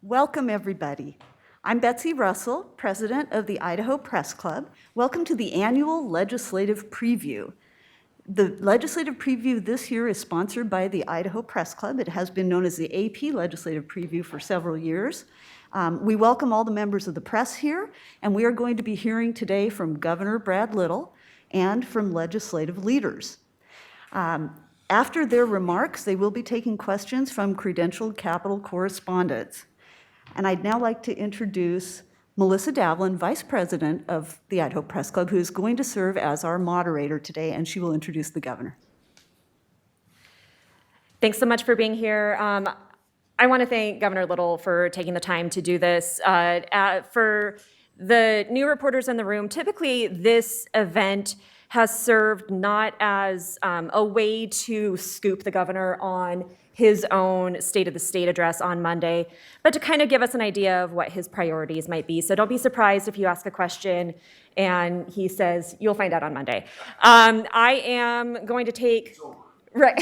Welcome, everybody. I'm Betsy Russell, president of the Idaho Press Club. Welcome to the annual Legislative Preview. The Legislative Preview this year is sponsored by the Idaho Press Club. It has been known as the AP Legislative Preview for several years. We welcome all the members of the press here, and we are going to be hearing today from Governor Brad Little and from legislative leaders. After their remarks, they will be taking questions from credentialed Capitol correspondents. And I'd now like to introduce Melissa Davlin, Vice President of the Idaho Press Club, who is going to serve as our moderator today, and she will introduce the governor. Thanks so much for being here. I want to thank Governor Little for taking the time to do this. For the new reporters in the room, typically this event has served not as a way to scoop the governor on his own State of the State address on Monday, but to kind of give us an idea of what his priorities might be. So don't be surprised if you ask a question and he says, you'll find out on Monday. I am going to take, right.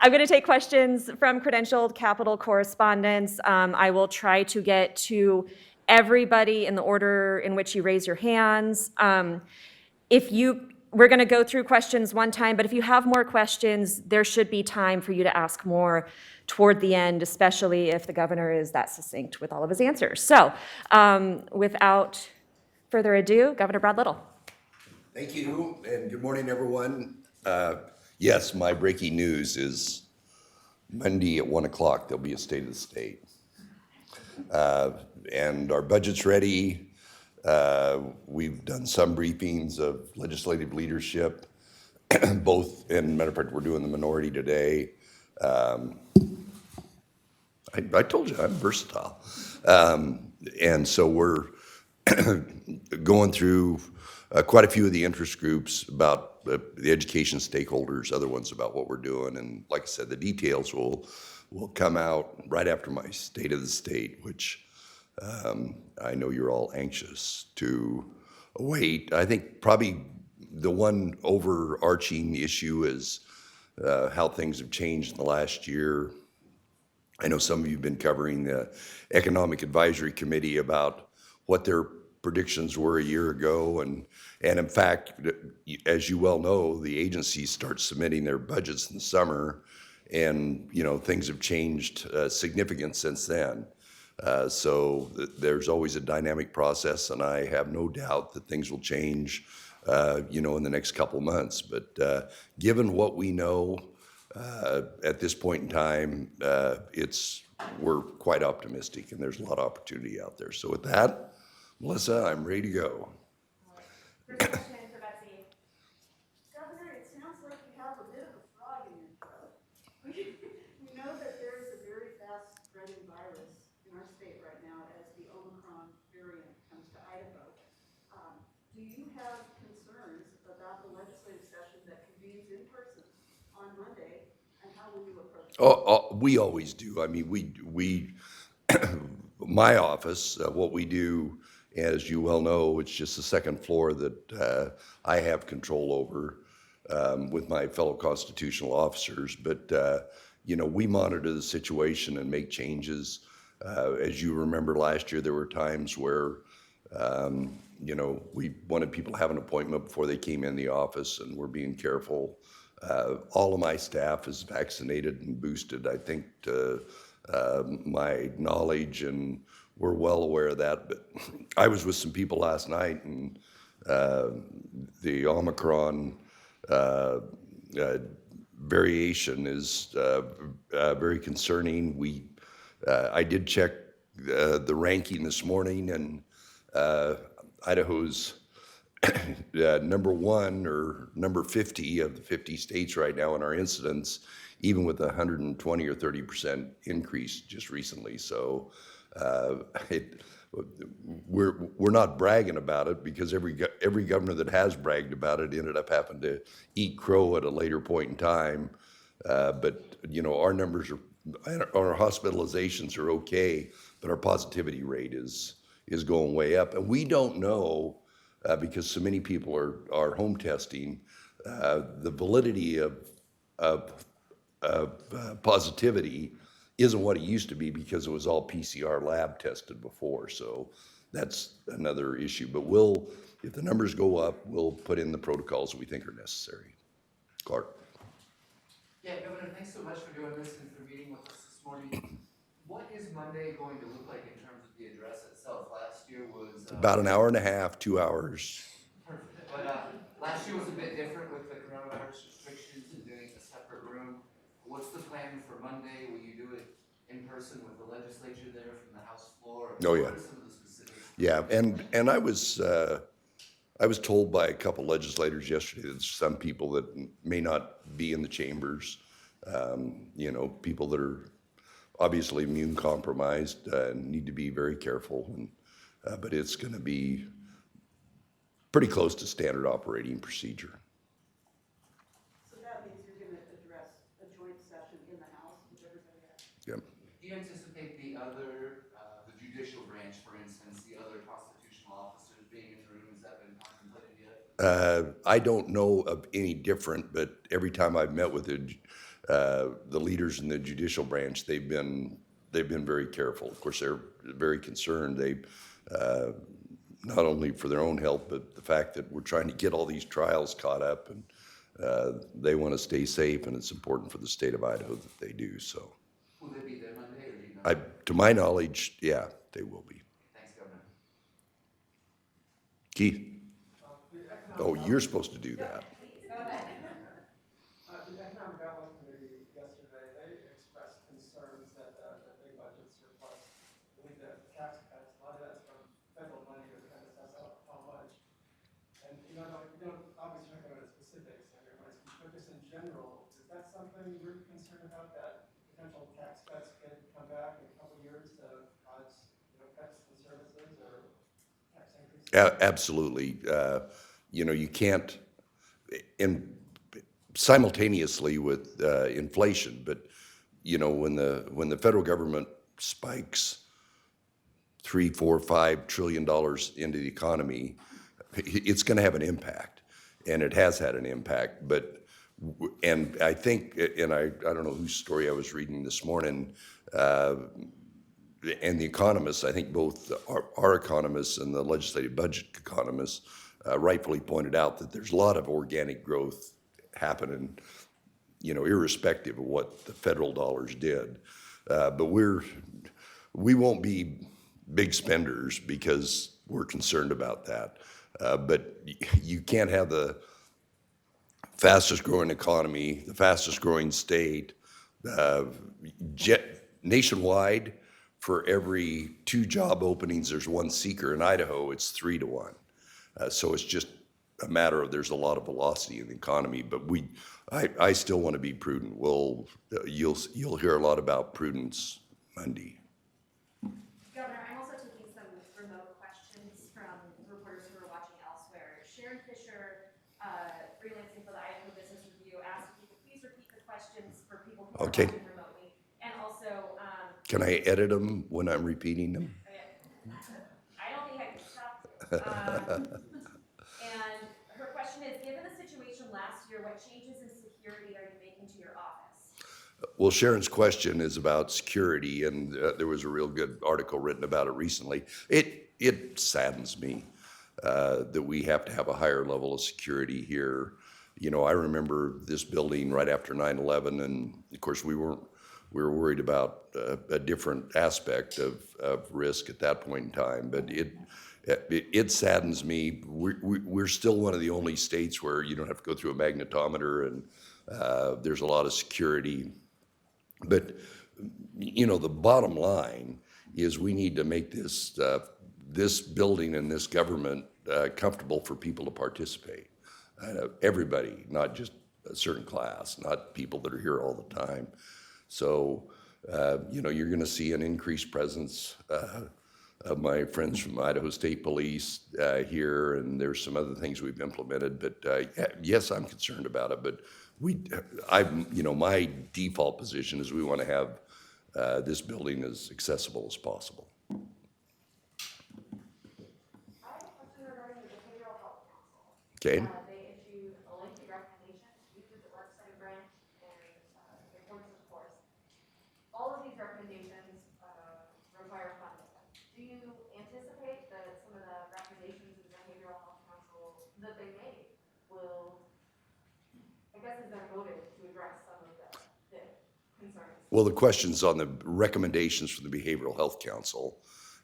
I'm going to take questions from credentialed Capitol correspondents. I will try to get to everybody in the order in which you raise your hands. We're going to go through questions one time, but if you have more questions, there should be time for you to ask more toward the end, especially if the governor is that succinct with all of his answers. So without further ado, Governor Brad Little. Thank you, and good morning, everyone. Yes, my breaking news is Monday at 1 o'clock, there'll be a State of the State. And our budget's ready. We've done some briefings of legislative leadership, both, and matter of fact, we're doing the minority today. I told you I'm versatile. And so we're going through quite a few of the interest groups about the education stakeholders, other ones about what we're doing. And like I said, the details will come out right after my State of the State, which I know you're all anxious to await. I think probably the one overarching issue is how things have changed in the last year. I know some of you have been covering the Economic Advisory Committee about what their predictions were a year ago. And in fact, as you well know, the agencies start submitting their budgets in the summer, and things have changed significant since then. So there's always a dynamic process, and I have no doubt that things will change, in the next couple months. But given what we know at this point in time, we're quite optimistic, and there's a lot of opportunity out there. So with that, Melissa, I'm ready to go. First question for Betsy. Governor, it sounds like you have a bit of a frog in your throat. We know that there is a very fast-spreading virus in our state right now as the Omicron variant comes to Idaho. Do you have concerns about the legislative session that convenes in person on Monday, and how will you approach it? We always do. I mean, we my office, what we do, as you well know, it's just the second floor that I have control over with my fellow constitutional officers. But, we monitor the situation and make changes. As you remember last year, there were times where, we wanted people to have an appointment before they came in the office, and we're being careful. All of my staff is vaccinated and boosted, I think, to my knowledge, and we're well aware of that. But I was with some people last night, and the Omicron variation is very concerning. I did check the ranking this morning, and Idaho's number one or number 50 of the 50 states right now in our incidence, even with 120 or 30% increase just recently. So we're not bragging about it, because every governor that has bragged about it ended up having to eat crow at a later point in time. But our numbers our hospitalizations are okay, but our positivity rate is going way up, and we don't know because so many people are home testing the validity of positivity isn't what it used to be because it was all PCR lab tested before. So that's another issue. But if the numbers go up, we'll put in the protocols we think are necessary. Clark. Yeah, Governor, thanks so much for doing this and for meeting with us this morning. What is Monday going to look like in terms of the address itself? Last year was About an hour and a half, 2 hours. perfect, but last year was a bit different with the coronavirus restrictions and doing a separate room. What's the plan for Monday? Will you do it in person with the legislature there from the House floor? Oh, yeah. What are some of the specifics? Yeah, and I was told by a couple legislators yesterday that some people that may not be in the chambers, you know, people that are obviously immune compromised, need to be very careful. But it's going to be pretty close to standard operating procedure. So that means you're going to address a joint session in the House with everybody else? Yep. Do you anticipate the judicial branch, for instance, the other constitutional officers being in the room? Has that been contemplated yet? I don't know of any different, but every time I've met with the leaders in the judicial branch, they've been very careful. Of course, they're very concerned. They not only for their own health, but the fact that we're trying to get all these trials caught up, and they want to stay safe, and it's important for the state of Idaho that they do so. Will they be there Monday, or do you know? To my knowledge, yeah, they will be. Thanks, Governor. Keith? Oh, you're supposed to do that. The Economic Outlook Committee yesterday, they expressed concerns that the big budget surplus, with the tax cuts, a lot of that's from federal money to kind of assess out how much. And, you know, we don't obviously talk about the specifics, and everybody's focused in general. Is that something you're concerned about, that potential tax cuts could come back in a couple of years to cause, you know, cuts in services or tax increases? Absolutely. You know, you can't, and simultaneously with inflation, but you know, when the federal government spikes $3, $4, $5 trillion into the economy, it's going to have an impact, and it has had an impact. But and I think, and I don't know whose story I was reading this morning, and the economists, I think both our economists and the legislative budget economists rightfully pointed out that there's a lot of organic growth happening, you know, irrespective of what the federal dollars did. But we won't be big spenders because we're concerned about that. But you can't have the fastest growing economy, the fastest growing state, nationwide. For every 2 job openings, there's 1 seeker. In Idaho, it's 3 to 1. So it's just a matter of there's a lot of velocity in the economy, but I still want to be prudent. You'll hear a lot about prudence Monday. Governor, I'm also taking some remote questions from reporters who are watching elsewhere. Sharon Fisher, freelancing for the Idaho Business Review, asked if you could please repeat the questions for people who are Okay. watching remotely. And also, Can I edit them when I'm repeating them? I don't think I can stop you. And her question is, given the situation last year, what changes in security are you making to your office? Well, Sharon's question is about security, and there was a real good article written about it recently. It saddens me that we have to have a higher level of security here. You know, I remember this building right after 9/11, and of course we were worried about a different aspect of risk at that point in time. But it saddens me. We're still one of the only states where you don't have to go through a magnetometer, and there's a lot of security. But you know, the bottom line is we need to make this building and this government comfortable for people to participate. Everybody, not just a certain class, not people that are here all the time. So, you know, you're going to see an increased presence of my friends from Idaho State Police here, and there's some other things we've implemented. But yes, I'm concerned about it. But you know, my default position is we want to have this building as accessible as possible. I have a question regarding the Behavioral Health Council. Okay. They issued a lengthy recommendation to the legislative branch and the courts, of course. All of these recommendations recommendations require funding. Do you anticipate that some of the recommendations of the Behavioral Health Council that they made will, I guess, is their motive to address some of the concerns? Well, the question's on the recommendations from the Behavioral Health Council.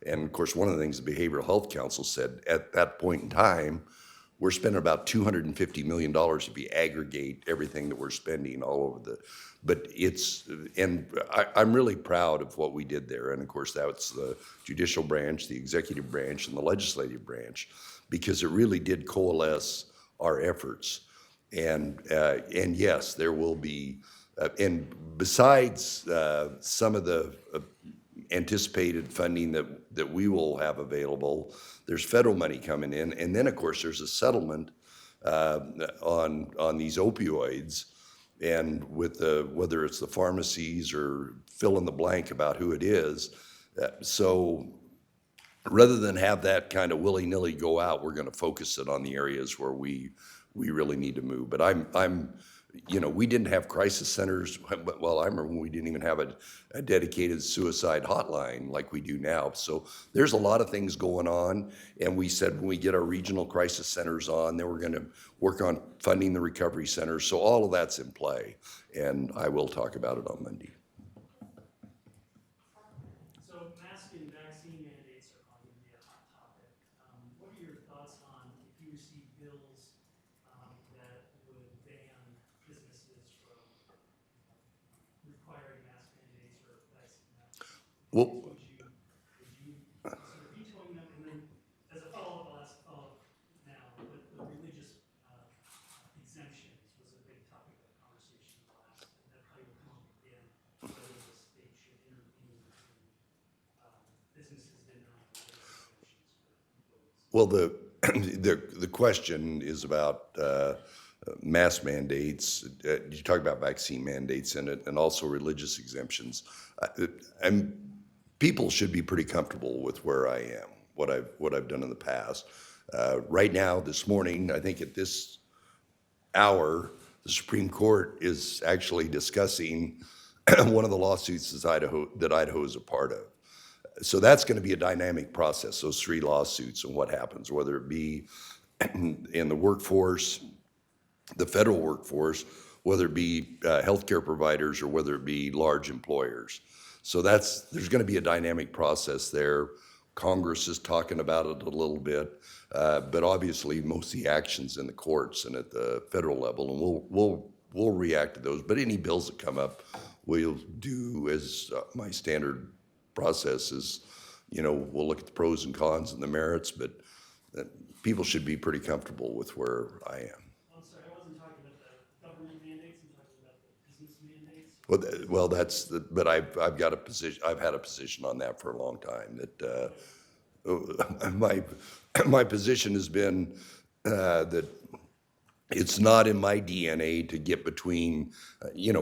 And of course, one of the things the Behavioral Health Council said at that point in time, we're spending about $250 million if you aggregate everything that we're spending all over but I'm really proud of what we did there. And of course, that's the judicial branch, the executive branch, and the legislative branch, because it really did coalesce our efforts. And yes, there will be, and besides some of the anticipated funding that we will have available, there's federal money coming in, and then of course there's a settlement on these opioids, and with whether it's the pharmacies or fill in the blank about who it is. So rather than have that kind of willy-nilly go out, we're going to focus it on the areas where we really need to move. But we didn't have crisis centers. Well, I remember when we didn't even have a dedicated suicide hotline like we do now. So there's a lot of things going on. And we said when we get our regional crisis centers on, then we're going to work on funding the recovery centers. So all of that's in play. And I will talk about it on Monday. So mask and vaccine mandates are probably going to be a hot topic. What are your thoughts on if you receive bills that would ban businesses from requiring mask mandates or vaccine mandates? Well, Would you consider vetoing them? And then as a follow-up, I'll ask a follow-up now, but the religious exemptions was a big topic of conversation last, and that probably will come up again, whether the state should intervene in businesses denying religious exemptions for employees. well, the question is about mask mandates. You talk about vaccine mandates in it, and also religious exemptions. And people should be pretty comfortable with where I am, what I've done in the past. Right now, this morning, I think at this hour, the Supreme Court is actually discussing one of the lawsuits that Idaho is a part of. So that's going to be a dynamic process, those 3 lawsuits, and what happens, whether it be in the workforce, the federal workforce, whether it be healthcare providers or whether it be large employers. So there's going to be a dynamic process there. Congress is talking about it a little bit, but obviously most of the action's in the courts and at the federal level, and we'll react to those. But any bills that come up, we'll do as my standard process is, we'll look at the pros and cons and the merits, but people should be pretty comfortable with where I am. I'm sorry, I wasn't talking about the government mandates, I'm talking about the business mandates. Well, but I've got a position. I've had a position on that for a long time. That my position has been that it's not in my DNA to get between,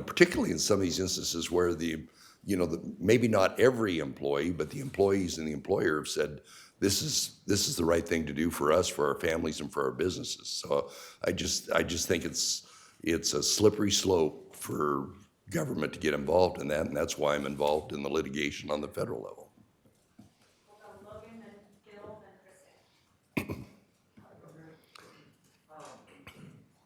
particularly in some of these instances where maybe not every employee, but the employees and the employer have said, this is the right thing to do for us, for our families, and for our businesses. So I just think it's a slippery slope for government to get involved in that, and that's why I'm involved in the litigation on the federal level. Logan, then Gil, then Kristen.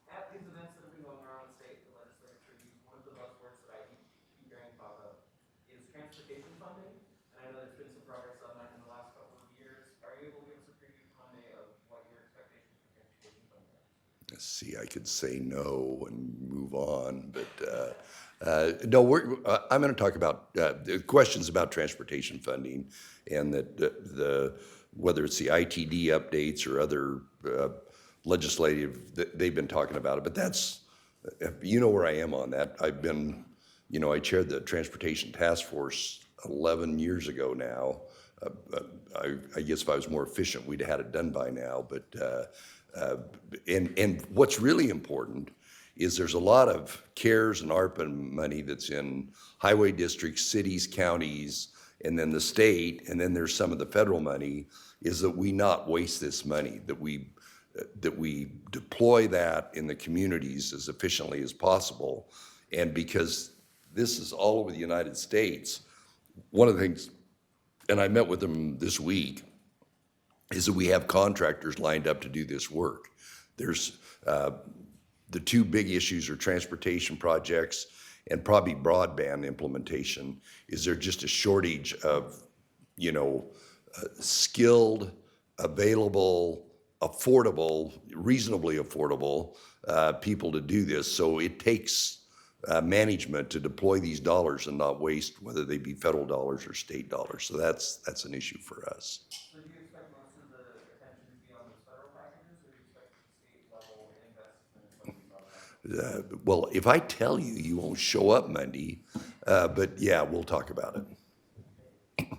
At these events that have been going around the state, the legislature, one of the buzzwords that I keep hearing about is transportation funding. And I know there's been some progress on that in the last couple of years. Are you able to give us a preview, Monday, of what your expectations for transportation funding are? See, I could say no and move on, but no, I'm going to talk about the questions about transportation funding, and that whether it's the ITD updates or other legislative, they've been talking about it. But that's, where I am on that. I've been, I chaired the Transportation Task Force 11 years ago now. I guess if I was more efficient, we'd have had it done by now. But and what's really important is there's a lot of CARES and ARPA money that's in highway districts, cities, counties, and then the state, and then there's some of the federal money, is that we not waste this money, that we deploy that in the communities as efficiently as possible. And because this is all over the United States, one of the things, and I met with them this week, is that we have contractors lined up to do this work. There's, the two big issues are transportation projects and probably broadband implementation. Is there just a shortage of, skilled, available, affordable, reasonably affordable people to do this? So it takes management to deploy these dollars and not waste, whether they be federal dollars or state dollars. So that's an issue for us. So do you expect most of the attention to be on those federal packages, or do you expect state level investment like we saw last year? Well, if I tell you, you won't show up Monday, but yeah, we'll talk about it. Hey,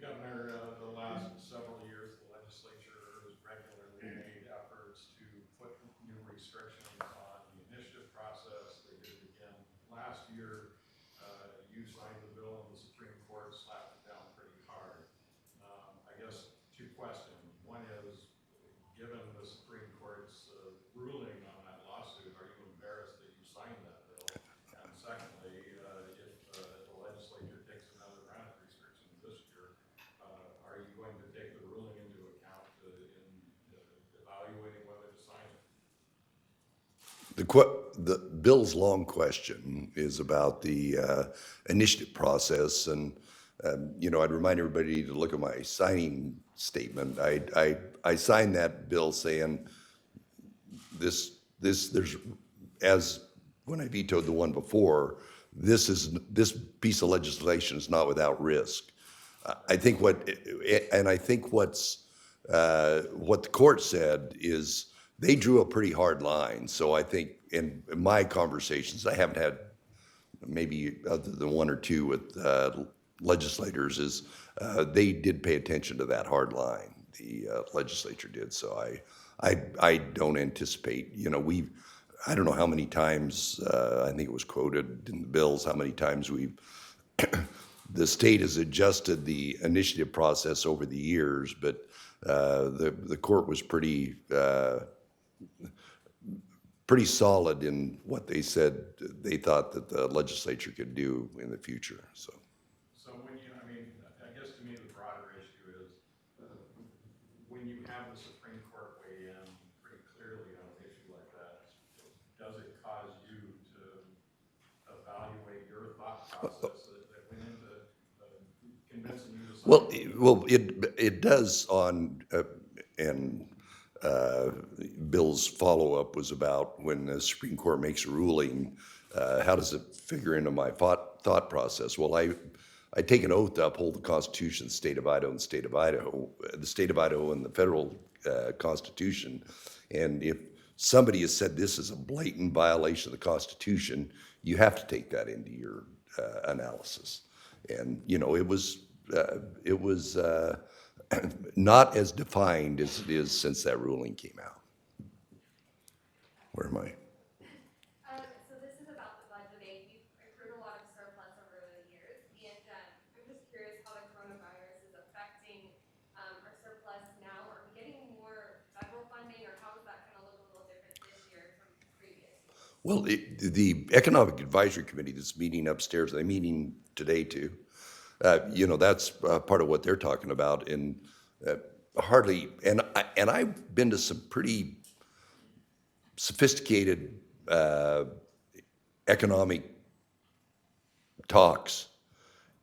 Governor, the last several years, the legislature has regularly made efforts to put new restrictions on the initiative process. They did it again last year. You signed the bill and the Supreme Court slapped it down pretty hard. I guess two questions. One is, given the Supreme Court's ruling on that lawsuit, are you embarrassed that you signed that bill? And secondly, if the legislature takes another round of restrictions this year, are you going to take the ruling into account in evaluating whether to sign it? The Bill's long question is about the initiative process, and I'd remind everybody to look at my signing statement. I signed that bill saying there's as when I vetoed the one before, this piece of legislation is not without risk. I think what the court said is they drew a pretty hard line. So I think in my conversations, I haven't had maybe other than one or two with legislators, is they did pay attention to that hard line. The legislature did. So I don't anticipate, I don't know how many times, I think it was quoted in the bills, how many times the state has adjusted the initiative process over the years, but the court was pretty solid in what they said they thought that the legislature could do in the future. So I guess to me the broader issue is when you have the Supreme Court weigh in pretty clearly on an issue like that, does it cause you to evaluate your thought process that went into convincing you to sign? well, it does on and Bill's follow-up was about when the Supreme Court makes a ruling, how does it figure into my thought process? Well, I take an oath to uphold the Constitution of the state of Idaho and the state of Idaho and the federal Constitution. And if somebody has said this is a blatant violation of the Constitution, you have to take that into your analysis. And it was not as defined as it is since that ruling came out. Where am I? So this is about the budgeting. We've accrued a lot of surplus over the years, and I'm just curious how the coronavirus is affecting our surplus now. Are we getting more federal funding, or how does that kind of look a little different this year from previous years? Well, the Economic Advisory Committee that's meeting upstairs, they're meeting today too. That's part of what they're talking about. And I've been to some pretty sophisticated economic talks,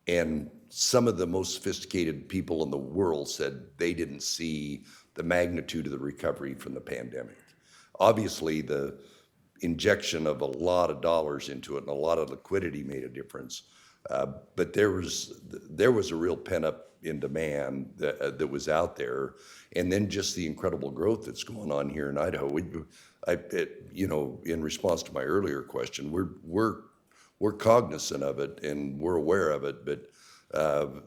and some of the most sophisticated people in the world said they didn't see the magnitude of the recovery from the pandemic. Obviously, the injection of a lot of dollars into it and a lot of liquidity made a difference. But there was a real pent-up in demand that was out there, and then just the incredible growth that's going on here in Idaho. In response to my earlier question, we're cognizant of it and we're aware of it, but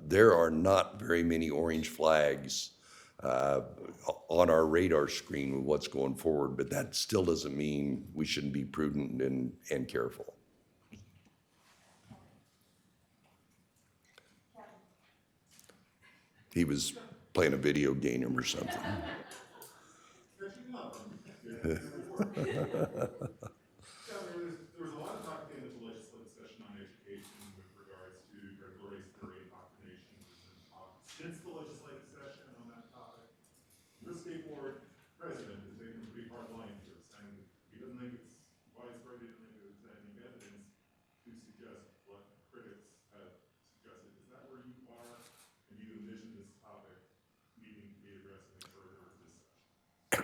there are not very many orange flags on our radar screen with what's going forward. But that still doesn't mean we shouldn't be prudent and careful. He was playing a video game or something. There was a lot of talk at the end of the legislative session on education with regard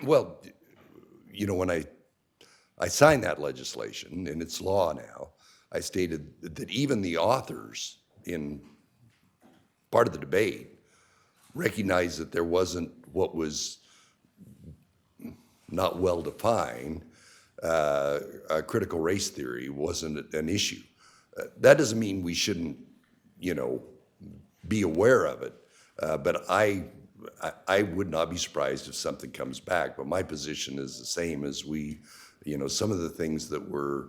Well, you know, when I signed that legislation, and it's law now, I stated that even the authors in part of the debate recognized that there wasn't what was not well-defined, critical race theory wasn't an issue. That doesn't mean we shouldn't, you know, be aware of it, but I would not be surprised if something comes back. But my position is the same as you know, some of the things that we're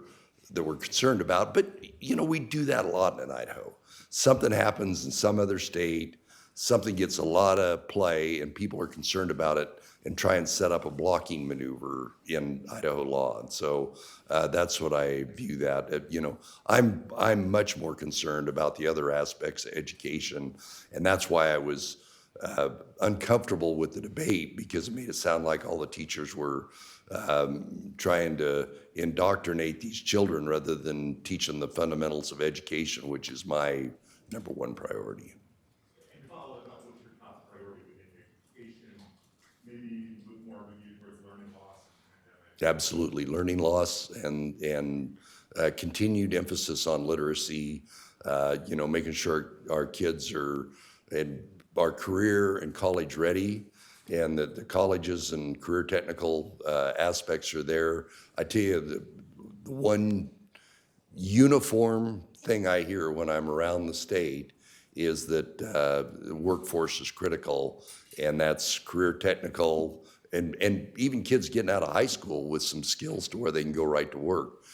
concerned about. But you know, we do that a lot in Idaho. Something happens in some other state, something gets a lot of play, and people are concerned about it and try and set up a blocking maneuver in Idaho law. And so that's what I view that. You know, I'm much more concerned about the other aspects of education, and that's why I was uncomfortable with the debate, because it made it sound like all the teachers were trying to indoctrinate these children rather than teach them the fundamentals of education, which is my number one priority. And follow up, what's your top priority within education? Maybe with more review towards learning loss and pandemic. Absolutely, learning loss and continued emphasis on literacy. You know, making sure our kids are career and college ready, and that the colleges and career technical aspects are there. I tell you, the one uniform thing I hear when I'm around the state is that the workforce is critical, and that's career technical, and even kids getting out of high school with some skills to where they can go right to work.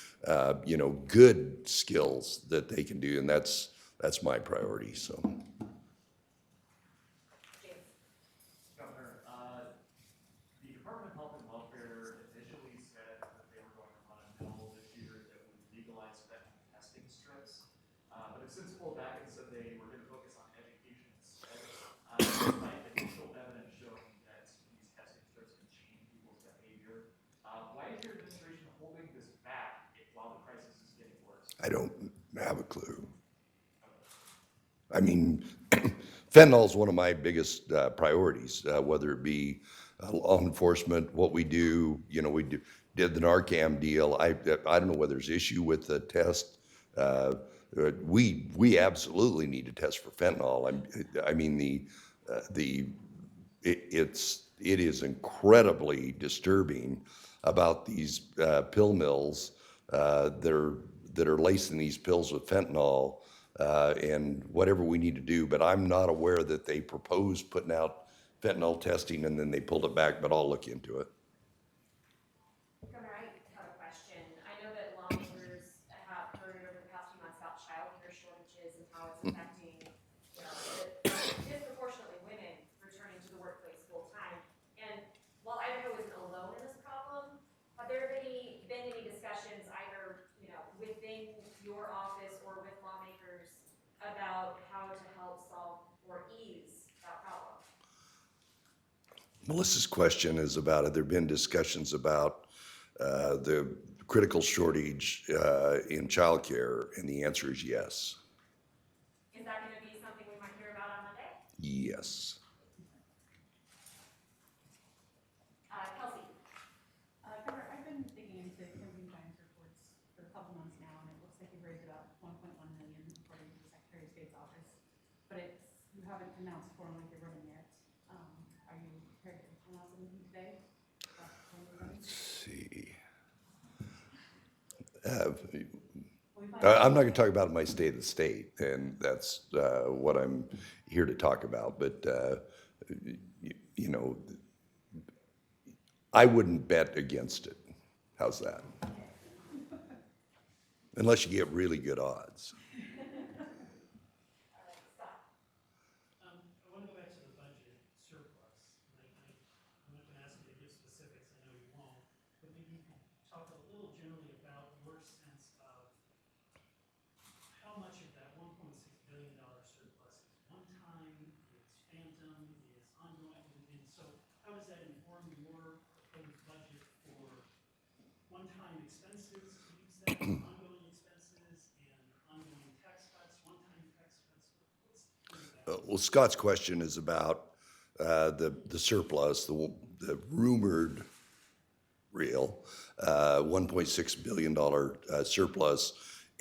You know, good skills that they can do, and that's my priority. So. Governor, the Department of Health and Welfare initially said that they were going to run a bill this year that would legalize fentanyl testing strips, but have since pulled back and said they were going to focus on education instead, despite initial evidence showing that these testing strips can change people's behavior. Why is your administration holding this back while the crisis is getting worse? I don't have a clue. I mean, fentanyl is one of my biggest priorities, whether it be law enforcement, what we do. You know, did the Narcan deal. I don't know whether there's issue with the test. We absolutely need to test for fentanyl. I mean, it is incredibly disturbing about these pill mills that are lacing these pills with fentanyl, and whatever we need to do. But I'm not aware that they proposed putting out fentanyl testing and then they pulled it back, but I'll look into it. Governor, I have a question. I know that lawmakers have heard over the past few months about childcare shortages and how it's affecting, you know, disproportionately women returning to the workplace full time. And while Idaho isn't alone in this problem, have there been any discussions either, you know, within your office or with lawmakers about how to help solve or ease that problem? Melissa's question is about, have there been discussions about the critical shortage in childcare? And the answer is yes. Is that going to be something we might hear about on Monday? Yes. Kelsey? Governor, I've been digging into campaign finance reports for a couple months now, and it looks like you've raised about $1.1 million according to the Secretary of State's office, but you haven't announced formally the running yet. Are you prepared to announce anything today? Let's see. I'm not going to talk about my state of the state, and that's what I'm here to talk about. But you know, I wouldn't bet against it. How's that? Unless you get really good odds. I want to go back to the budget surplus. I'm not going to ask you to give specifics, I know you won't, but maybe you can talk a little generally about your sense of how much of that $1.6 billion surplus is one-time, is phantom, is ongoing, and so how does that inform your proposed budget for one-time expenses, to use that, ongoing expenses, and ongoing tax cuts, one-time tax cuts? What's that? Well, Scott's question is about the surplus, the the rumored real $1.6 billion surplus,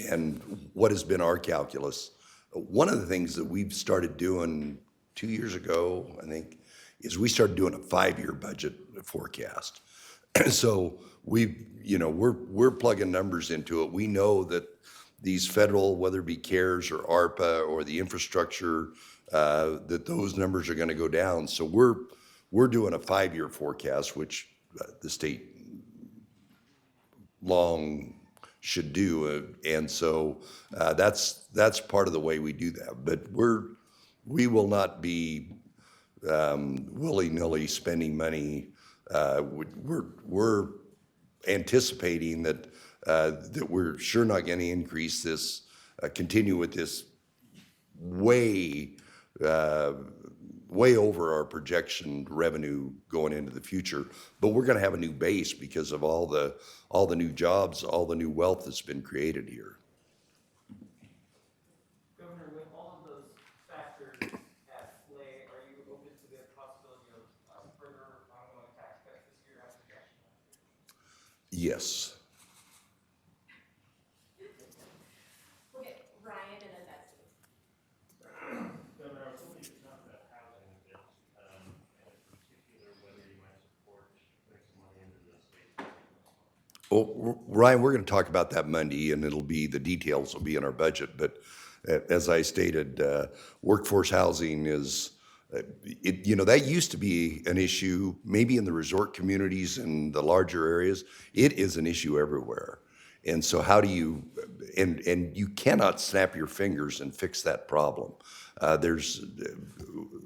and what has been our calculus. One of the things that we've started doing 2 years ago, I think, is we started doing a 5-year budget forecast. So we're plugging numbers into it. We know that these federal, whether it be CARES or ARPA or the infrastructure, that those numbers are going to go down. So we're doing a 5-year forecast, which the state long should do, and so that's part of the way we do that. But we will not be willy-nilly spending money. We're anticipating that we're sure not going to increase this, continue with this way over our projection revenue going into the future. But we're going to have a new base because of all the new jobs, all the new wealth that's been created here. Governor, with all of those factors at play, are you open to the possibility of further ongoing tax cuts this year as projection? Yes. Okay, Ryan and then Betsy. Governor, I was hoping you could talk about housing a bit, and in particular, whether you might support putting some money into the state. Well, Ryan, we're going to talk about that Monday, and the details will be in our budget. But as I stated, workforce housing is, that used to be an issue maybe in the resort communities and the larger areas. It is an issue everywhere. And so how do you, and you cannot snap your fingers and fix that problem. There's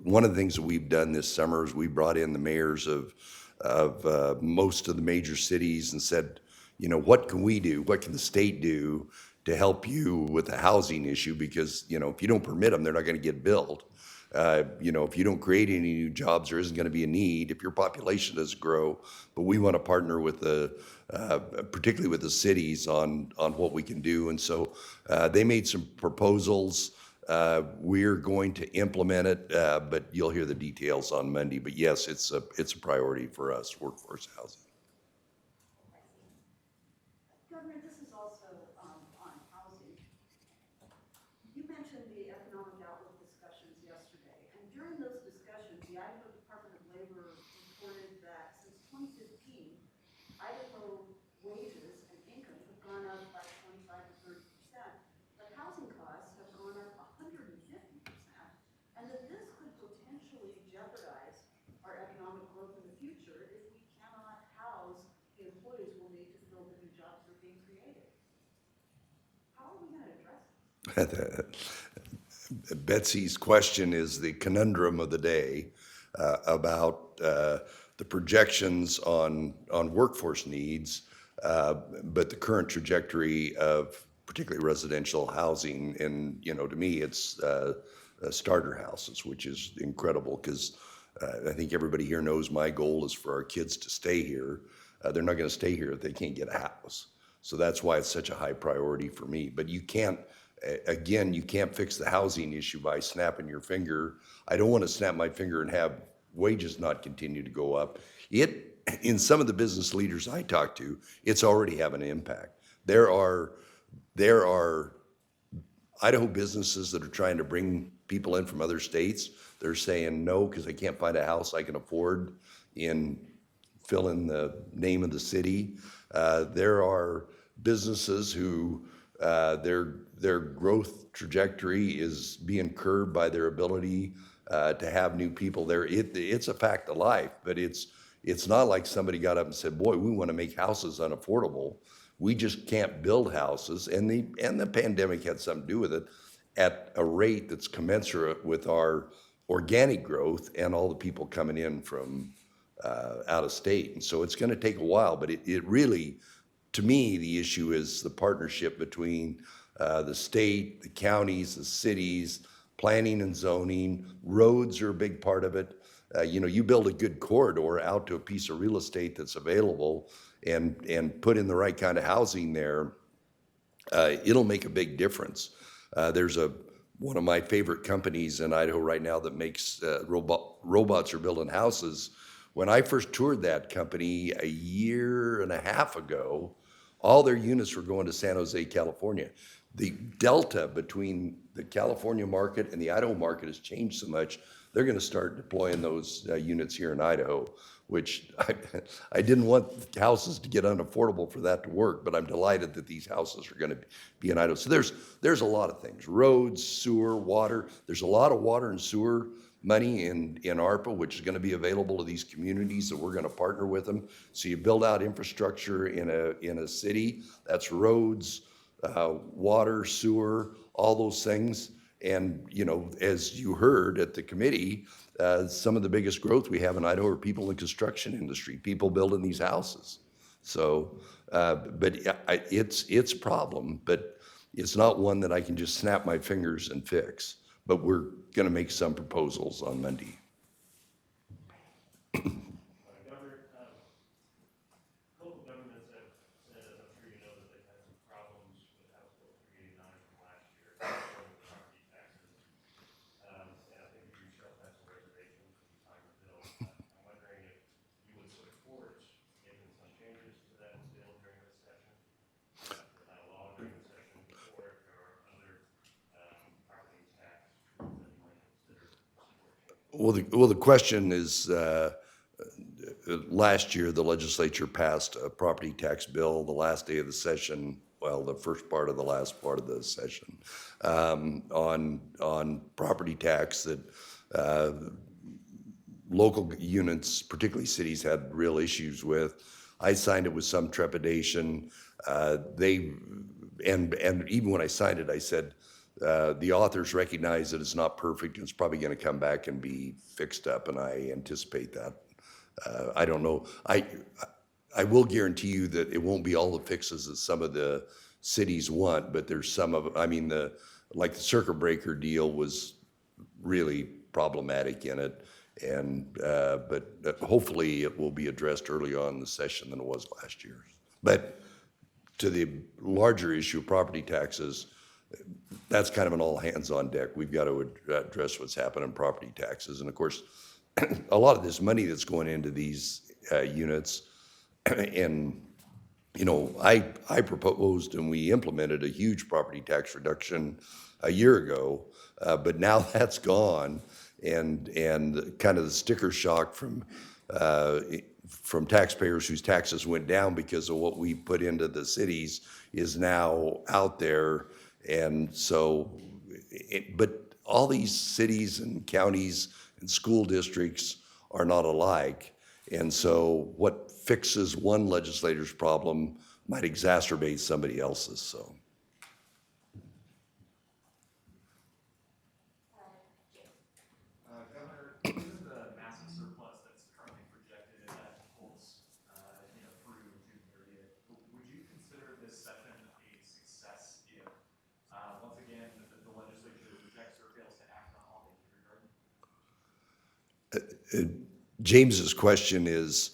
one of the things that we've done this summer is we brought in the mayors of most of the major cities and said, what can we do? What can the state do to help you with the housing issue? Because, if you don't permit them, they're not going to get built. If you don't create any new jobs, there isn't going to be a need if your population doesn't grow. But we want to partner with particularly with the cities on what we can do. And so they made some proposals. We're going to implement it, but you'll hear the details on Monday. But yes, it's a priority for us, workforce housing. Governor, this is also on housing. You mentioned the economic outlook discussions yesterday, and during those discussions, the Idaho Department of Labor reported that since 2015, Idaho wages and income have gone up by 25 to 30%, but housing costs have gone up 150%, and that this could potentially jeopardize our economic growth in the future if we cannot house the employees we'll need to fill the new jobs that are being created. How are we going to address this? Betsy's question is the conundrum of the day about the projections on workforce needs, but the current trajectory of particularly residential housing. And, to me, it's starter houses, which is incredible because I think everybody here knows my goal is for our kids to stay here. They're not going to stay here if they can't get a house. So that's why it's such a high priority for me. But you can't fix the housing issue by snapping your finger. I don't want to snap my finger and have wages not continue to go up. In some of the business leaders I talk to, it's already having an impact. There are Idaho businesses that are trying to bring people in from other states. They're saying no because they can't find a house I can afford fill in the name of the city. There are businesses who their growth trajectory is being curbed by their ability to have new people there. It's a fact of life, but it's not like somebody got up and said, boy, we want to make houses unaffordable. We just can't build houses, and the pandemic had something to do with it, at a rate that's commensurate with our organic growth and all the people coming in from out of state. And so it's going to take a while, but it really, to me, the issue is the partnership between the state, the counties, the cities, planning and zoning. Roads are a big part of it. You build a good corridor out to a piece of real estate that's available and put in the right kind of housing there, it'll make a big difference. There's one of my favorite companies in Idaho right now that makes robots are building houses. When I first toured that company a year and a half ago, all their units were going to San Jose, California. The delta between the California market and the Idaho market has changed so much, they're gonna start deploying those units here in Idaho, which I didn't want houses to get unaffordable for that to work, but I'm delighted that these houses are gonna be in Idaho. So there's a lot of things, roads, sewer, water. There's a lot of water and sewer money in ARPA, which is gonna be available to these communities that we're gonna partner with them. So you build out infrastructure in a city, that's roads, water, sewer, all those things. And, you know, as you heard at the committee, some of the biggest growth we have in Idaho are people in the construction industry, people building these houses. So, but it's a problem, but it's not one that I can just snap my fingers and fix. But we're gonna make some proposals on Monday. Governor, local governments have said, as I'm sure you know, that they've had some problems with House Bill 389 from last year, with property taxes. And I think you yourself had some reservations at the time of the bill. I'm wondering if you would support making some changes to that bill during this session, or that law during the session, or if there are other property tax rules that you might consider supporting. Well, the question is, last year, the legislature passed a property tax bill the last day of the session, well, the first part of the last part of the session, on property tax that local units, particularly cities, had real issues with. I signed it with some trepidation. And even when I signed it, I said, the authors recognize that it's not perfect and it's probably going to come back and be fixed up, and I anticipate that. I don't know. I will guarantee you that it won't be all the fixes that some of the cities want, but there's some of, I mean, like the circuit breaker deal was really problematic in it. And, but hopefully it will be addressed early on in the session than it was last year. But to the larger issue of property taxes, that's kind of an all hands on deck. We've got to address what's happening in property taxes. And of course, a lot of this money that's going into these units, and you know, I proposed and we implemented a huge property tax reduction a year ago, but now that's gone, and kind of the sticker shock from taxpayers whose taxes went down because of what we put into the cities is now out there, and so, but all these cities and counties and school districts are not alike. And so what fixes one legislator's problem might exacerbate somebody else's, so. Governor, given the massive surplus that's currently projected and that holds, through June 30th, would you consider this session a success if, once again, the legislature rejects or fails to act on all the kindergarten? James's question is,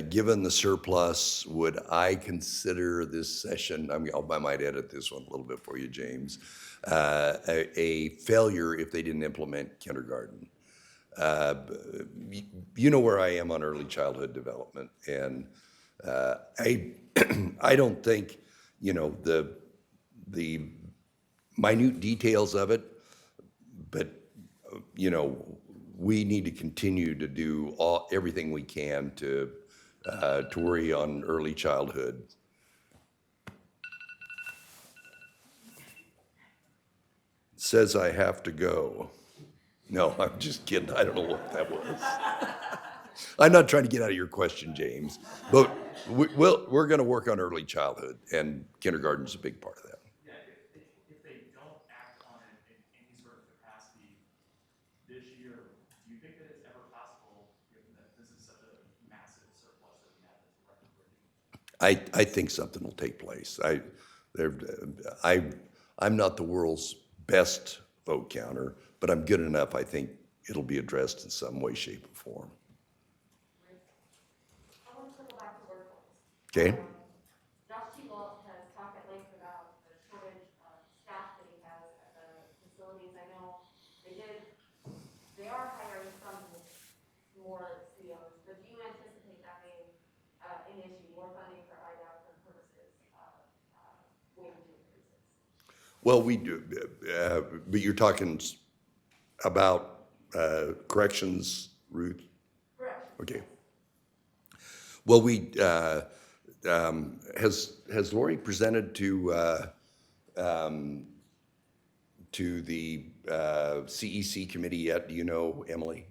given the surplus, would I consider this session, I might edit this one a little bit for you, James, a failure if they didn't implement kindergarten? You know where I am on early childhood development, and I don't think, you know, the minute details of it, but, you know, we need to continue to do everything we can to worry on early childhood. Says I have to go. No, I'm just kidding. I don't know what that was. I'm not trying to get out of your question, James, but we're going to work on early childhood, and kindergarten's a big part of that. Yeah, if they don't act on it in any sort of capacity this year, do you think that it's ever possible, given that this is such a massive surplus that we have that's record-breaking? I think something will take place. I'm not the world's best vote counter, but I'm good enough. I think it'll be addressed in some way, shape, or form. I want to circle back to workforce. Okay? Josh T-Walt has talked at length about the shortage of staff that he has at the facilities. I know they are hiring some more COs, but do Well, we do, but you're talking about corrections, Ruth? Correct. Okay. Well, has Lori presented to the CEC committee yet? Do you know, Emily?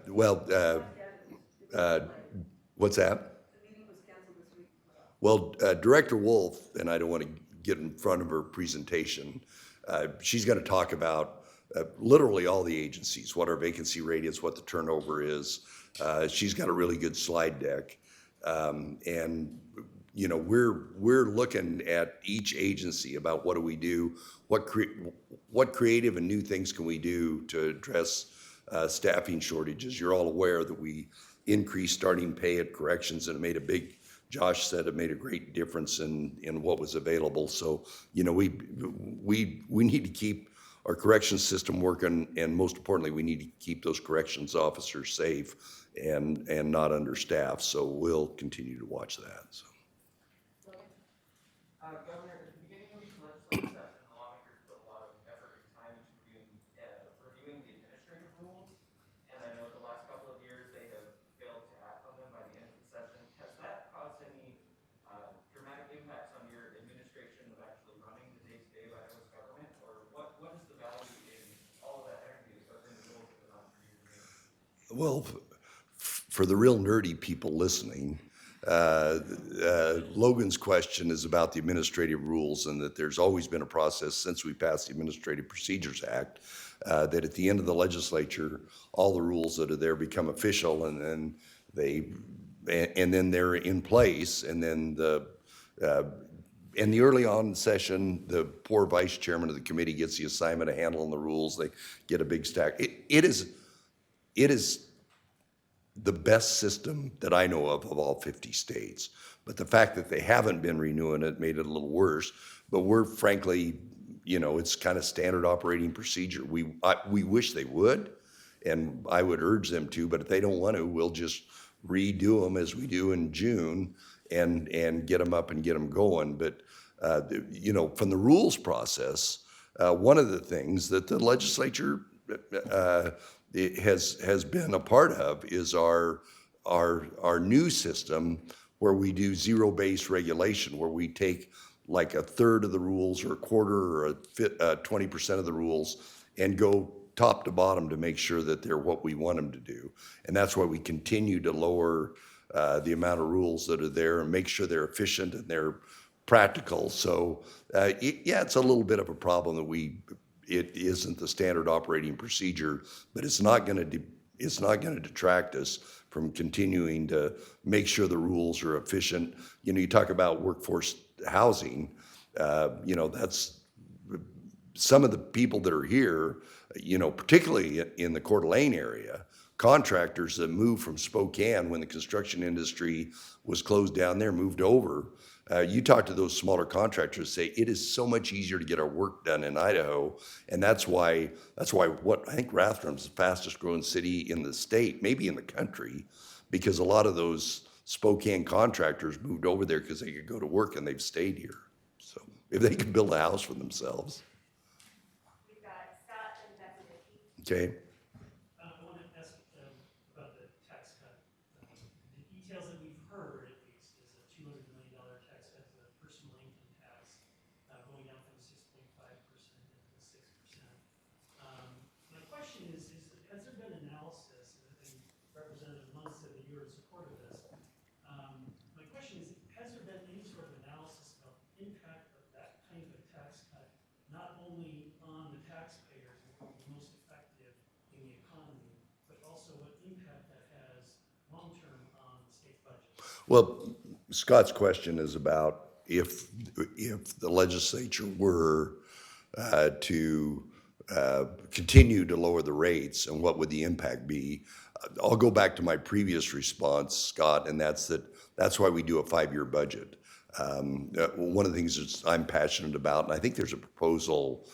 What's that? The meeting was canceled this week. Well, Director Wolf, and I don't want to get in front of her presentation, she's going to talk about literally all the agencies, what our vacancy rate is, what the turnover is. She's got a really good slide deck. And, you know, we're looking at each agency about what do we do, what creative and new things can we do to address staffing shortages. You're all aware that we increased starting pay at corrections, and it made a big, Josh said it made a great difference in what was available. So, you know, we need to keep our corrections system working, and most importantly, we need to keep those corrections officers safe and not understaffed. So we'll continue to watch that. So. Governor, at the beginning of each legislative session, the lawmakers put a lot of effort and time into reviewing the administrative rules. And I know the last couple of years, they have failed to act on them by the end of the session. Has that caused any dramatic impacts on your administration of actually running the day-to-day of Idaho's government? Or what is the value in all of that energy that goes into rules that are not for you to read? Well, for the real nerdy people listening, Logan's question is about the administrative rules, and that there's always been a process since we passed the Administrative Procedures Act, that at the end of the legislature, all the rules that are there become official, and then they're in place, and then in the early on session, the poor vice chairman of the committee gets the assignment of handling the rules. They get a big stack. It is the best system that I know of all 50 states. But the fact that they haven't been renewing it made it a little worse. But we're frankly, you know, it's kind of standard operating procedure. We wish they would, and I would urge them to, but if they don't want to, we'll just redo them as we do in June and get them up and get them going. But, you know, from the rules process, one of the things that the legislature it has been a part of is our new system where we do zero-based regulation, where we take like a third of the rules or a quarter or 20% of the rules and go top to bottom to make sure that they're what we want them to do. And that's why we continue to lower the amount of rules that are there and make sure they're efficient and they're practical. So yeah, it's a little bit of a problem that it isn't the standard operating procedure, but it's not going to detract us from continuing to make sure the rules are efficient. You know, you talk about workforce housing, you know, that's some of the people that are here, you know, particularly in the Coeur d'Alene area, contractors that moved from Spokane when the construction industry was closed down there, moved over. You talk to those smaller contractors, say it is so much easier to get our work done in Idaho, and that's why what I think Rathdrum's the fastest growing city in the state, maybe in the country, because a lot of those Spokane contractors moved over there because they could go to work and they've stayed here. So if they can build a house for themselves. We've got Scott and Bethany. Okay. I want to ask about the tax cut. The details that we've heard, at least, is a $200 million tax cut to the personal income tax, going down from 6.5% into 6%. My question is has there been analysis, and Representative Munn said that you're in support of this. My question is, has there been any sort of analysis of impact of that kind of tax cut, not only on the taxpayers and what would be most effective in the economy, but also what impact that has long-term on the state budget? Well, Scott's question is about if the legislature were to continue to lower the rates, and what would the impact be? I'll go back to my previous response, Scott, and that's why we do a 5-year budget. One of the things that I'm passionate about, and I think there's a proposal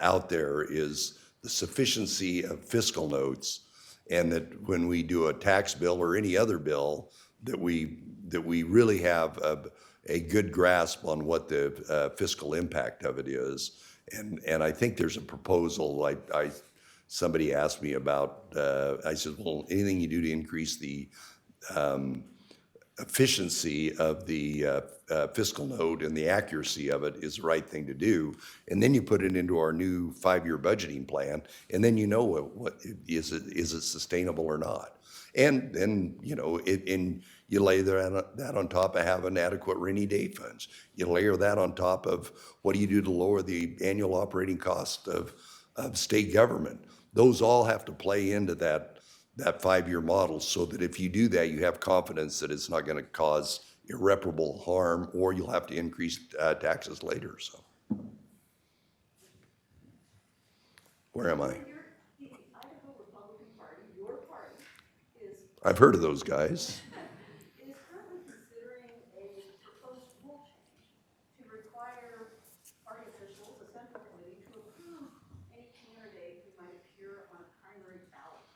out there, is the sufficiency of fiscal notes, and that when we do a tax bill or any other bill, that we really have a good grasp on what the fiscal impact of it is. And I think there's a proposal, somebody asked me about, I said, well, anything you do to increase the efficiency of the fiscal note and the accuracy of it is the right thing to do. And then you put it into our new 5-year budgeting plan, and then you know what is it sustainable or not. And then, and you lay that on top of having adequate rainy day funds. You layer that on top of what do you do to lower the annual operating cost of state government. Those all have to play into that 5-year model, so that if you do that, you have confidence that it's not going to cause irreparable harm, or you'll have to increase taxes later. So, where am I? The Idaho Republican Party, your party, is I've heard of those guys. currently considering a proposed rule change to require party officials, a central committee, to approve any candidate who might appear on a primary ballot,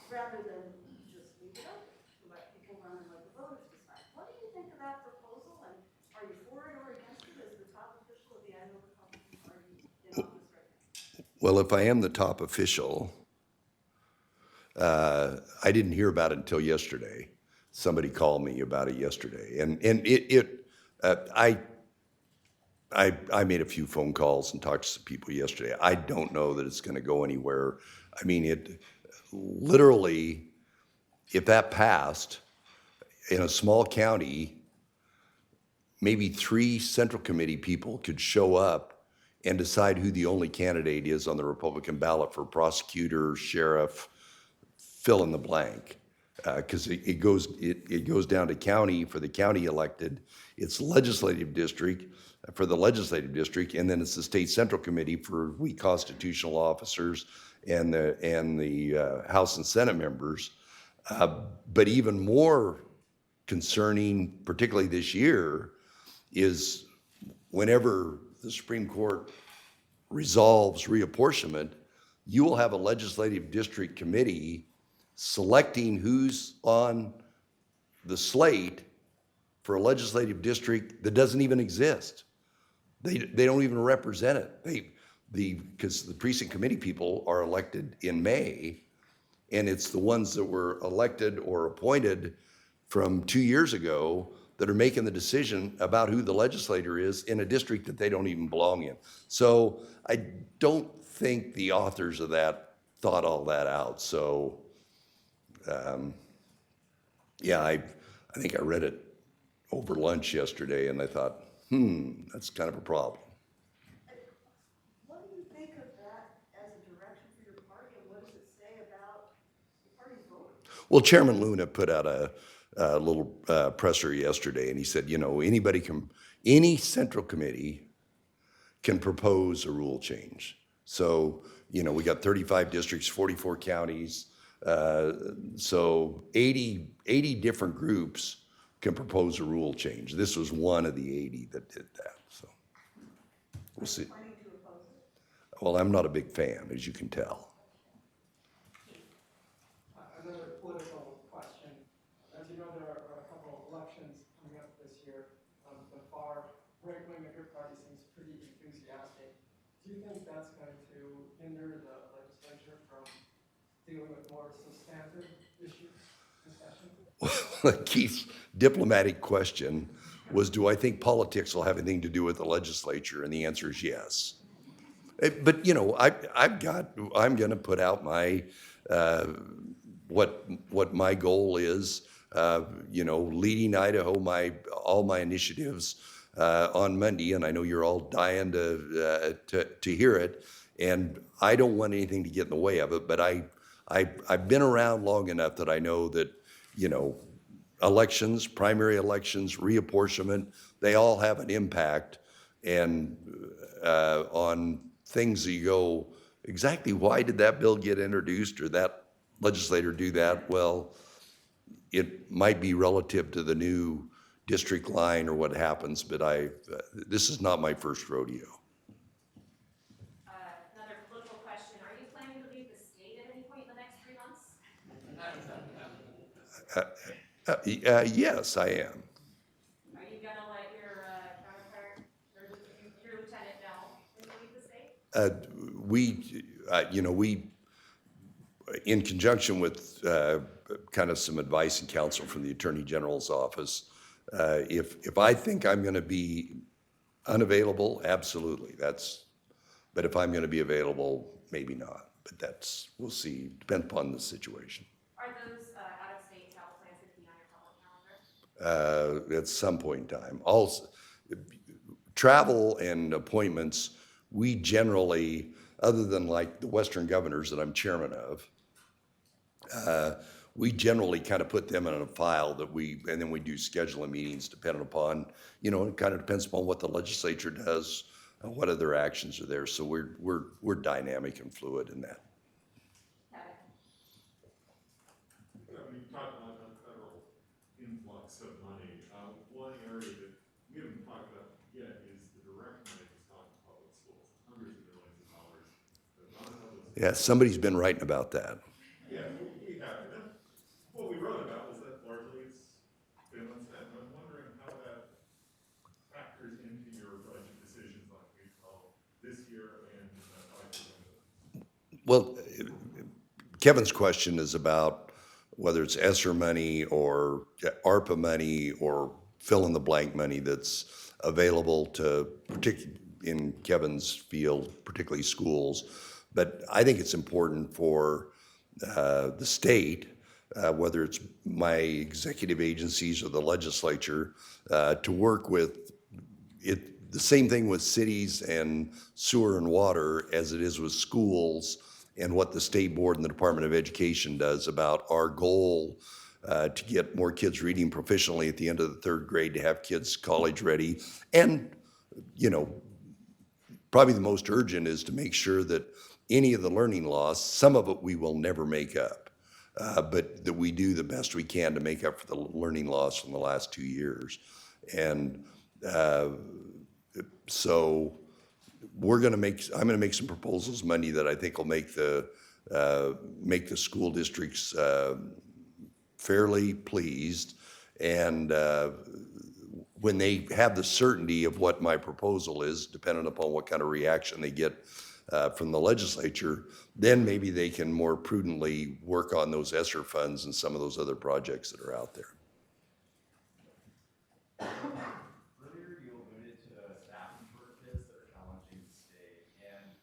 rather than just leave it open to let people run and let the voters decide. What do you think of that proposal, and are you for it or against it as the top official of the Idaho Republican Party in office right now? Well, if I am the top official, I didn't hear about it until yesterday. Somebody called me about it yesterday, and I made a few phone calls and talked to some people yesterday. I don't know that it's going to go anywhere. I mean, it literally, if that passed in a small county, maybe 3 Central Committee people could show up and decide who the only candidate is on the Republican ballot for prosecutor, sheriff, fill in the blank. Because it goes down to county for the county elected. It's legislative district for the legislative district, and then it's the state central committee for we constitutional officers and the House and Senate members. But even more concerning, particularly this year, is whenever the Supreme Court resolves reapportionment, you will have a legislative district committee selecting who's on the slate for a legislative district that doesn't even exist. They don't even represent it. Because the precinct committee people are elected in May, and it's the ones that were elected or appointed from 2 years ago that are making the decision about who the legislator is in a district that they don't even belong in. So I don't think the authors of that thought all that out. So, yeah, I think I read it over lunch yesterday, and I thought, that's kind of a problem. What do you think of that as a direction for your party, and what does it say about the party's voters? Well, Chairman Luna put out a little presser yesterday, and he said, any central committee can propose a rule change. So, we got 35 districts, 44 counties, so 80 different groups can propose a rule change. This was one of the 80 that did that, so we'll see. Planning to oppose it? Well, I'm not a big fan, as you can tell. Another political question. As you know, there are a couple of elections coming up this year. The far right wing of your party seems pretty enthusiastic. Do you think that's going to hinder the legislature from dealing with more substantive issues, discussion? Keith's diplomatic question was, do I think politics will have anything to do with the legislature? And the answer is yes. But, I'm going to put out my, what my goal is, leading Idaho, all my initiatives on Monday, and I know you're all dying to hear it, and I don't want anything to get in the way of it, but I've been around long enough that I know that, elections, primary elections, reapportionment, they all have an impact and on things that you go, exactly why did that bill get introduced or that legislator do that? Well, it might be relative to the new district line or what happens, but this is not my first rodeo. Another political question, are you planning to leave the state at any point in the next 3 months? Yes, I am. Are you gonna We, in conjunction with kind of some advice and counsel from the Attorney General's office, if I think I'm going to be unavailable, absolutely, but if I'm going to be available, maybe not. But we'll see, depends upon the situation. Are those, out-of-state travel plans gonna be on your public calendar? At some point in time. Also, travel and appointments, we generally, other than like the Western Governors that I'm chairman of, we generally kind of put them in a file and then we do scheduling meetings depending upon, it kind of depends upon what the legislature does, and what other actions are there. So we're dynamic and fluid in that. You talked about the federal influx of money. One area that we haven't talked about yet is the direct money that's gone to public schools, hundreds of millions of dollars. But not in public schools. Yeah, somebody's been writing about that. Yeah, we have. And what we wrote about was that largely it's been unspent. And I'm wondering how that factors into your budget decisions on K-12 this year and 5 years into. Well, Kevin's question is about whether it's ESSER money or ARPA money or fill-in-the-blank money that's available to, particularly in Kevin's field, particularly schools. But I think it's important for the state, whether it's my executive agencies or the legislature, to work with it. The same thing with cities and sewer and water as it is with schools, and what the state board and the Department of Education does about our goal to get more kids reading proficiently at the end of the third grade, to have kids college ready. And, probably the most urgent is to make sure that any of the learning loss, some of it we will never make up, but that we do the best we can to make up for the learning loss from the last 2 years. And so I'm going to make some proposals Monday that I think will make the school districts fairly pleased. And when they have the certainty of what my proposal is, depending upon what kind of reaction they get from the legislature, then maybe they can more prudently work on those ESSER funds and some of those other projects that are out there. Earlier, you alluded to the staffing shortages that are challenging the state, and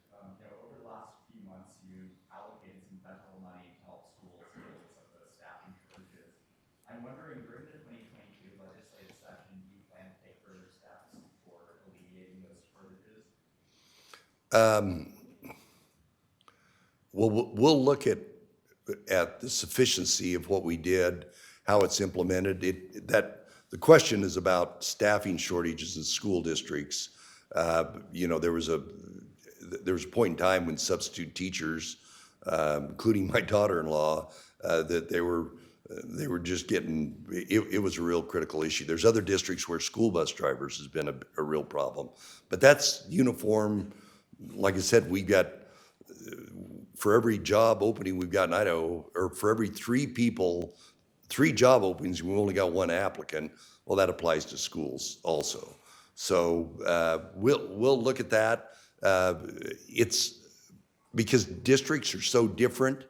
over the last few months, you allocated some federal money to help schools deal with some of the staffing shortages. I'm wondering, during the 2022 legislative session, do you plan to take further steps for alleviating those shortages? Well, we'll look at the sufficiency of what we did, how it's implemented. The question is about staffing shortages in school districts. There was a point in time when substitute teachers, including my daughter-in-law, that they were just getting. It was a real critical issue. There's other districts where school bus drivers has been a real problem, but that's uniform. Like I said, we got. For every job opening we've got in Idaho, or for every 3 job openings, we've only got 1 applicant. Well, that applies to schools also. So we'll look at that. It's because districts are so different.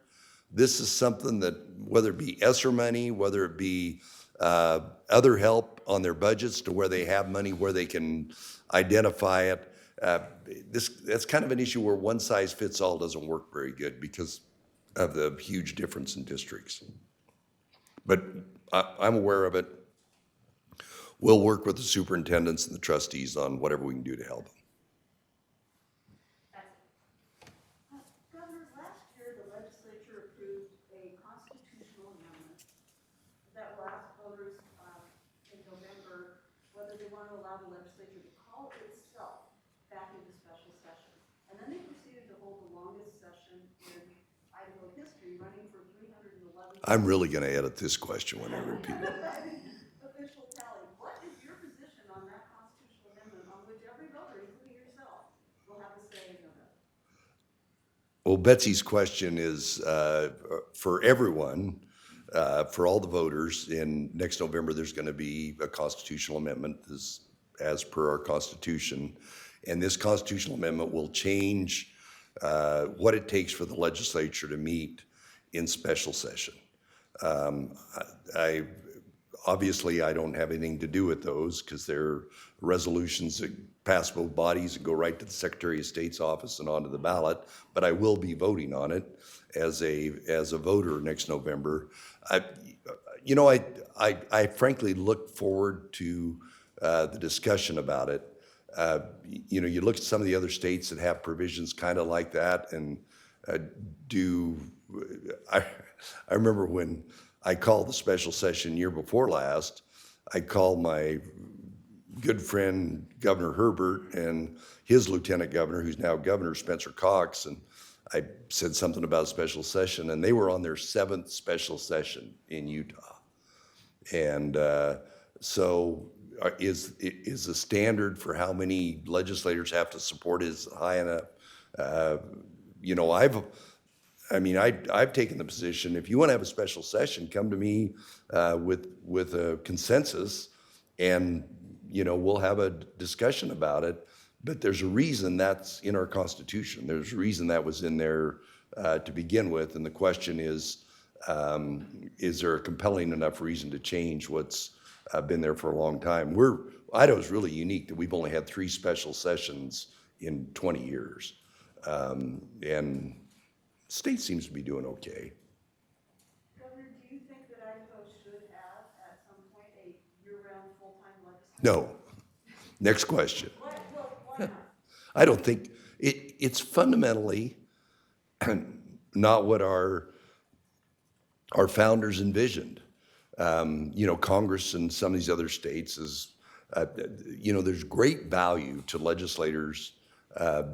This is something that, whether it be ESSER money, whether it be other help on their budgets to where they have money, where they can identify it. That's kind of an issue where one size fits all doesn't work very good because of the huge difference in districts. But I'm aware of it. We'll work with the superintendents and the trustees on whatever we can do to help them. Governor, last year the legislature approved a constitutional amendment that will ask voters in November whether they want to allow the legislature to call itself back into special session. And then they proceeded to hold the longest session in Idaho history, running for 311. I'm really going to edit this question when I repeat it. Official tally. What is your position on that constitutional amendment on which every voter, including yourself, will have to say no? Well, Betsy's question is for everyone, for all the voters. In next November, there's going to be a constitutional amendment as per our Constitution. And this constitutional amendment will change what it takes for the legislature to meet in special session. I obviously, I don't have anything to do with those because they're resolutions that pass both bodies and go right to the Secretary of State's office and onto the ballot, but I will be voting on it as a voter next November. I frankly look forward to the discussion about it. You look at some of the other states that have provisions kind of like that, and I remember when I called the special session year before last, I called my good friend Governor Herbert and his lieutenant governor, who's now Governor Spencer Cox, and I said something about a special session, and they were on their 7th special session in Utah. And so is the standard for how many legislators have to support is high enough? I've taken the position, if you want to have a special session, come to me with a consensus, and we'll have a discussion about it. But there's a reason that's in our Constitution. There's a reason that was in there to begin with, and the question is there a compelling enough reason to change what's been there for a long time? Idaho's really unique that we've only had 3 special sessions in 20 years, and the state seems to be doing okay. Governor, do you think that Idaho should have at some point a year-round full-time legislature? No. Next question. Why not? I don't think it's fundamentally not what our founders envisioned. Congress and some of these other states is, there's great value to legislators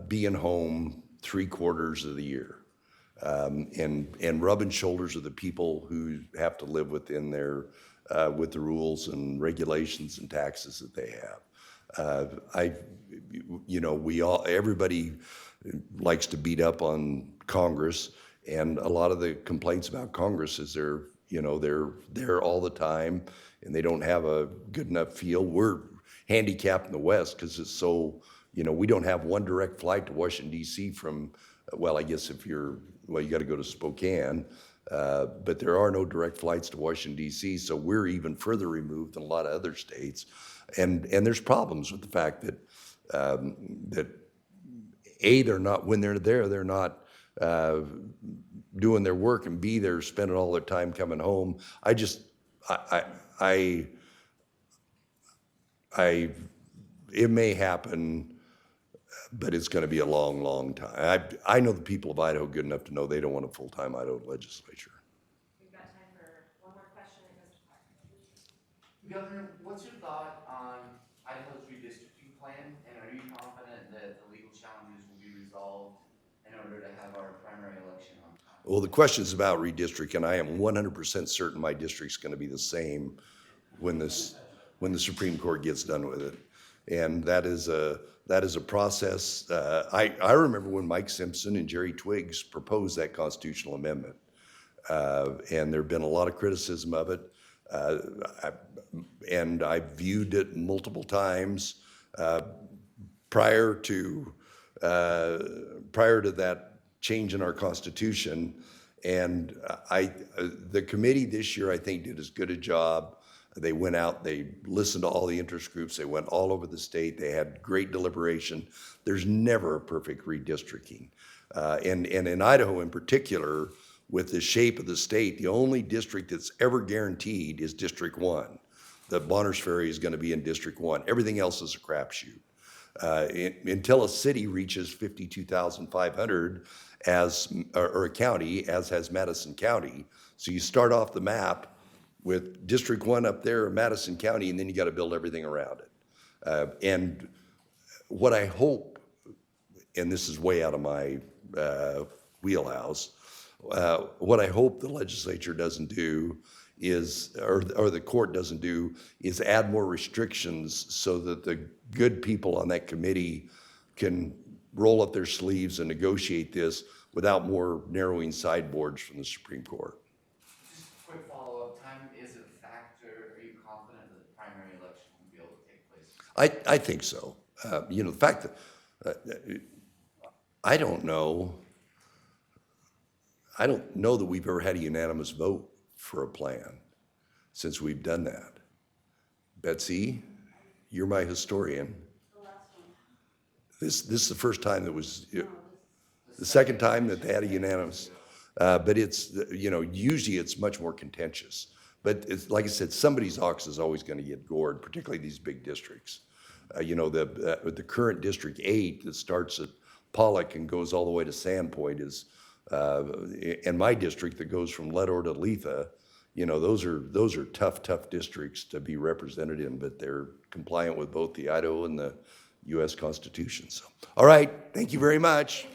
being home 3/4 of the year and rubbing shoulders with the people who have to live within their with the rules and regulations and taxes that they have. Everybody likes to beat up on Congress, and a lot of the complaints about Congress is they're there all the time and they don't have a good enough feel. We're handicapped in the West because it's so, we don't have one direct flight to Washington D.C. from, I guess you got to go to Spokane, but there are no direct flights to Washington D.C. So we're even further removed than a lot of other states. And there's problems with the fact that they're not, when they're there, they're not doing their work, and B, they're spending all their time coming home. It may happen, but it's going to be a long, long time. I know the people of Idaho good enough to know they don't want a full-time Idaho legislature. We've got time for one more question. It goes to Clark. Governor, what's your thought on Idaho's redistricting plan, and are you confident that the legal challenges will be resolved in order to have our primary election on time? Well, the question is about redistricting. I am 100% certain my district's going to be the same when the Supreme Court gets done with it, and that is a process. I remember when Mike Simpson and Jerry Twiggs proposed that constitutional amendment, and there have been a lot of criticism of it, and I viewed it multiple times prior to that change in our Constitution. And the committee this year, I think, did as good a job. They went out, they listened to all the interest groups, they went all over the state, they had great deliberation. There's never a perfect redistricting. And in Idaho in particular, with the shape of the state, the only district that's ever guaranteed is District 1. The Bonners Ferry is going to be in District 1. Everything else is a crapshoot. Until a city reaches 52,500 or a county, as has Madison County. So you start off the map with District 1 up there in Madison County, and then you got to build everything around it. And what I hope, and this is way out of my wheelhouse, what I hope the legislature doesn't do is, or the court doesn't do, is add more restrictions so that the good people on that committee can roll up their sleeves and negotiate this without more narrowing sideboards from the Supreme Court. Just a quick follow-up, time is a factor. Are you confident that the primary election will be able to take place? I think so. The fact that I don't know. I don't know that we've ever had a unanimous vote for a plan since we've done that. Betsy, you're my historian. This is the first time that was, the second time that they had a unanimous. But it's, usually it's much more contentious. But it's, like I said, somebody's ox is always going to get gored, particularly these big districts. The current District 8 that starts at Pollock and goes all the way to Sandpoint is, and my district that goes from Leadore to Letha, those are tough districts to be represented in, but they're compliant with both the Idaho and the U.S. Constitution. So, all right, thank you very much.